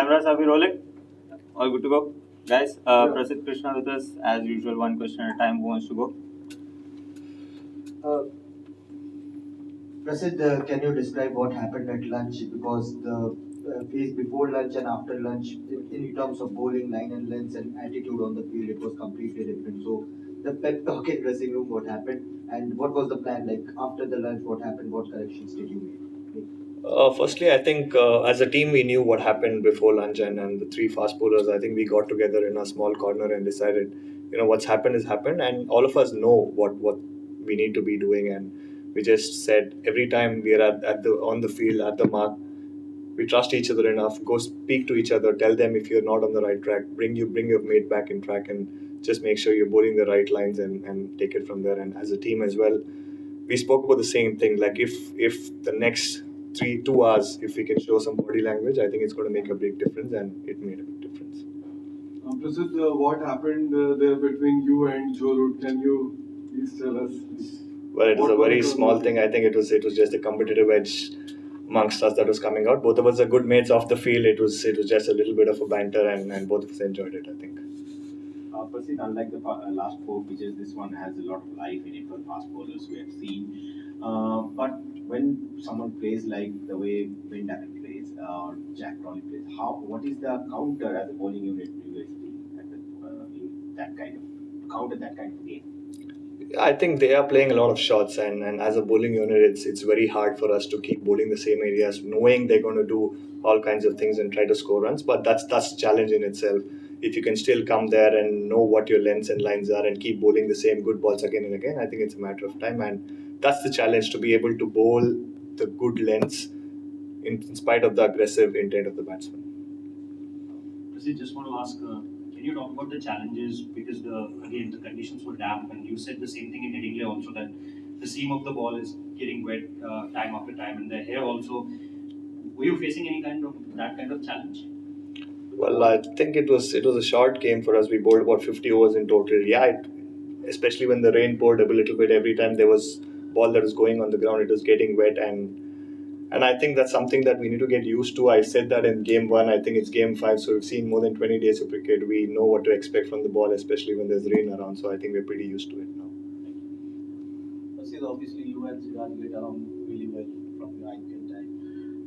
Cameras, are we rolling? All good to go? Guys, Prasidh Krishna with us. As usual, one question at a time. Who wants to go? Uh, Prasid, can you describe what happened at lunch? Because the phase before lunch and after lunch, in terms of bowling, line and lengths, and attitude on the field, it was completely different. So, the pep talk in dressing room, what happened, and what was the plan? Like after the lunch, what happened? What corrections did you make? Firstly, I think as a team we knew what happened before lunch, and the three fast bowlers. I think we got together in a small corner and decided, what's happened has happened, and all of us know what we need to be doing, and we just said every time we are at the on the field at the mark, we trust each other enough. Go speak to each other, tell them if you're not on the right track, bring your mate back in track, and just make sure you're bowling the right lines and take it from there. And as a team as well, we spoke about the same thing. Like if the next 2 hours, if we can show some body language, I think it's going to make a big difference, and it made a big difference. Prasid, what happened there between you and Joe Root? Can you please tell us? Well, it was a very small thing. I think it was just a competitive edge amongst us that was coming out. Both of us are good mates off the field. It was just a little bit of a banter, and both of us enjoyed it, I think. Percy, unlike the last four pitches, this one has a lot of life in it for fast bowlers we have seen. But when someone plays like the way Banter plays or Jack Ronnie plays, what is the counter as a bowling unit you guys think in that kind of counter that kind of game? I think they are playing a lot of shots, and as a bowling unit, it's very hard for us to keep bowling the same areas, knowing they're going to do all kinds of things and try to score runs. But that's a challenge in itself. If you can still come there and know what your lengths and lines are and keep bowling the same good balls again and again, I think it's a matter of time. And that's the challenge, to be able to bowl the good lengths in spite of the aggressive intent of the batsman. Prasid, just want to ask, can you talk about the challenges? Because the conditions were damp, and you said the same thing in Headingley also, that the seam of the ball is getting wet time after time, and the hair also. Were you facing any kind of that kind of challenge? Well, I think it was a short game for us. We bowled about 50 overs in total. Yeah, especially when the rain poured a little bit every time there was ball that was going on the ground, it was getting wet, and I think that's something that we need to get used to. I said that in game one. I think it's game five, so we've seen more than 20 days of cricket. We know what to expect from the ball, especially when there's rain around. So I think we're pretty used to it now. Prasid, obviously you and Siraj get along really well from your IPL time.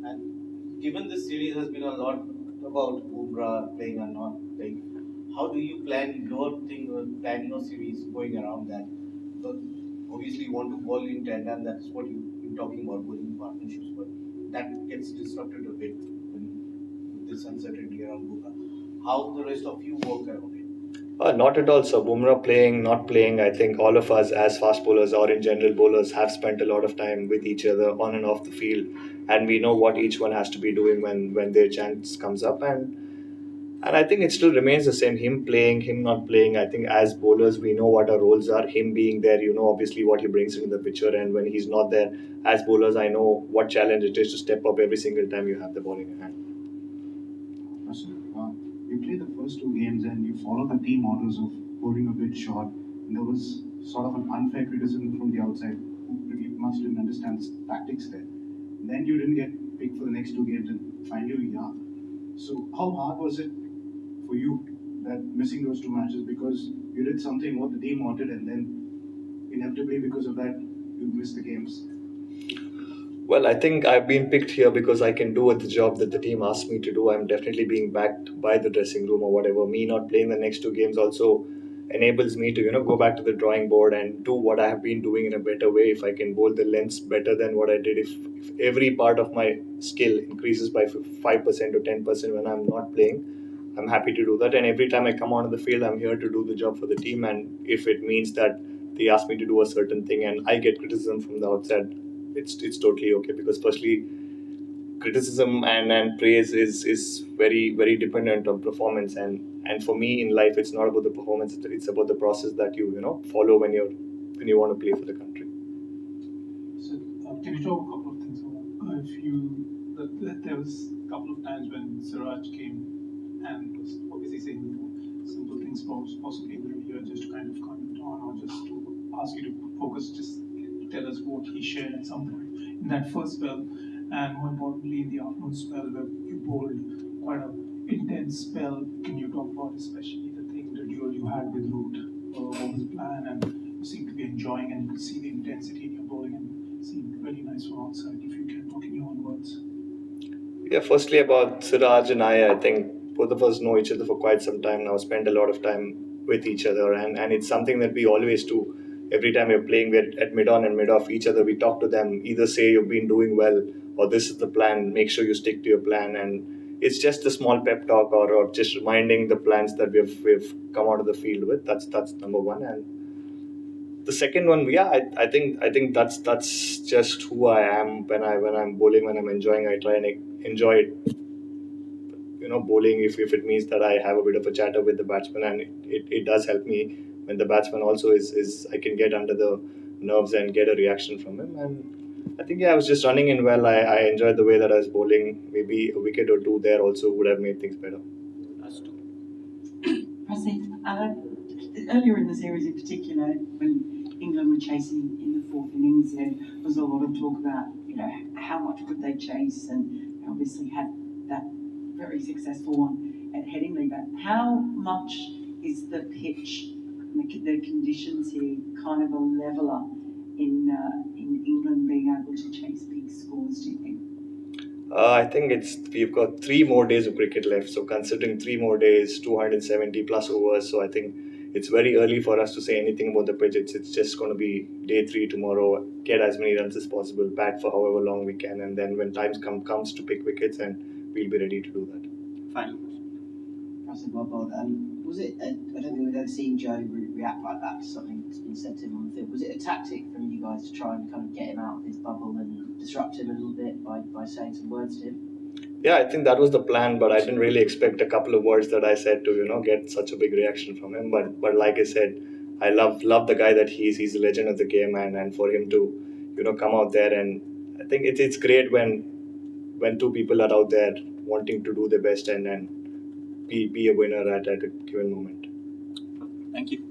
And given this series has been a lot about Bumrah playing or not playing, how do you plan plan your series going around that? Because obviously you want to bowl in tandem, that's what you've been talking about, bowling partnerships, but that gets disrupted a bit with this uncertainty around Bumrah. How the rest of you work around it? Not at all. So Bumrah playing, not playing, I think all of us as fast bowlers or in general bowlers have spent a lot of time with each other on and off the field, and we know what each one has to be doing when their chance comes up, and I think it still remains the same. Him playing, him not playing. I think as bowlers we know what our roles are. Him being there, obviously what he brings into the picture, and when he's not there, as bowlers I know what challenge it is to step up every single time you have the ball in your hand. You play the first two games and you follow the team orders of bowling a bit short. And there was sort of an unfair criticism from the outside who pretty much didn't understand the tactics there. And then you didn't get picked for the next two games and finally yeah. So how hard was it for you that missing those two matches because you did something what the team wanted and then inevitably because of that you missed the games? Well, I think I've been picked here because I can do the job that the team asked me to do. I'm definitely being backed by the dressing room or whatever. Me not playing the next two games also enables me to go back to the drawing board and do what I have been doing in a better way. If I can bowl the lengths better than what I did, if every part of my skill increases by 5% or 10% when I'm not playing, I'm happy to do that. And every time I come onto the field, I'm here to do the job for the team. And if it means that they ask me to do a certain thing and I get criticism from the outside, it's totally okay, because firstly criticism and praise is very very dependent on performance, and for me in life it's not about the performance, it's about the process that you follow when you want to play for the country. So, can you talk a couple of things about if you there was a couple of times when Siraj came and was obviously saying simple things, possibly in the year, just to kind of comment on or just to ask you to focus, just tell us what he shared at some point in that first spell, and more importantly in the afternoon spell where you bowled quite a intense spell. Can you talk about especially the thing, the duel you had with Root? What was the plan? And you seem to be enjoying, and you could see the intensity in your bowling, and it seemed really nice from outside. If you can talk in your own words. Yeah, firstly about Siraj and I think both of us know each other for quite some time now, spend a lot of time with each other, and it's something that we always do. Every time we're playing, we're at mid-on and mid-off each other. We talk to them, either say you've been doing well or this is the plan, make sure you stick to your plan. And it's just a small pep talk or just reminding the plans that we've come out of the field with. That's number one. And the second one, yeah, I think that's just who I am when I'm bowling, when I'm enjoying. I try and enjoy it, bowling if it means that I have a bit of a chatter with the batsman, and it does help me when the batsman also is I can get under the nerves and get a reaction from him. And I think, yeah, I was just running in well. I enjoyed the way that I was bowling. Maybe a wicket or two there also would have made things better. Prasidh, earlier in the series in particular, when England were chasing in the fourth innings, there was a lot of talk about, how much could they chase, and obviously had that very successful one at Headingley. But how much is the pitch, the conditions here, kind of a leveler in England being able to chase big scores, do you think? I think we've got 3 more days of cricket left. So considering 3 more days, 270 plus overs. So I think it's very early for us to say anything about the pitch. It's just going to be day 3 tomorrow. Get as many runs as possible, bat for however long we can, and then when time comes to pick wickets, and we'll be ready to do that. Final question. Prasidh, well bowled. Was it? I don't think we've ever seen Joe react like that to something that's been said to him on the field. Was it a tactic from you guys to try and kind of get him out of his bubble and disrupt him a little bit by saying some words to him? Yeah, I think that was the plan, but I didn't really expect a couple of words that I said to get such a big reaction from him. But like I said, I love the guy that he is. He's a legend of the game, and for him to come out there, and I think it's great when 2 people are out there wanting to do their best and be a winner at a given moment. Thank you.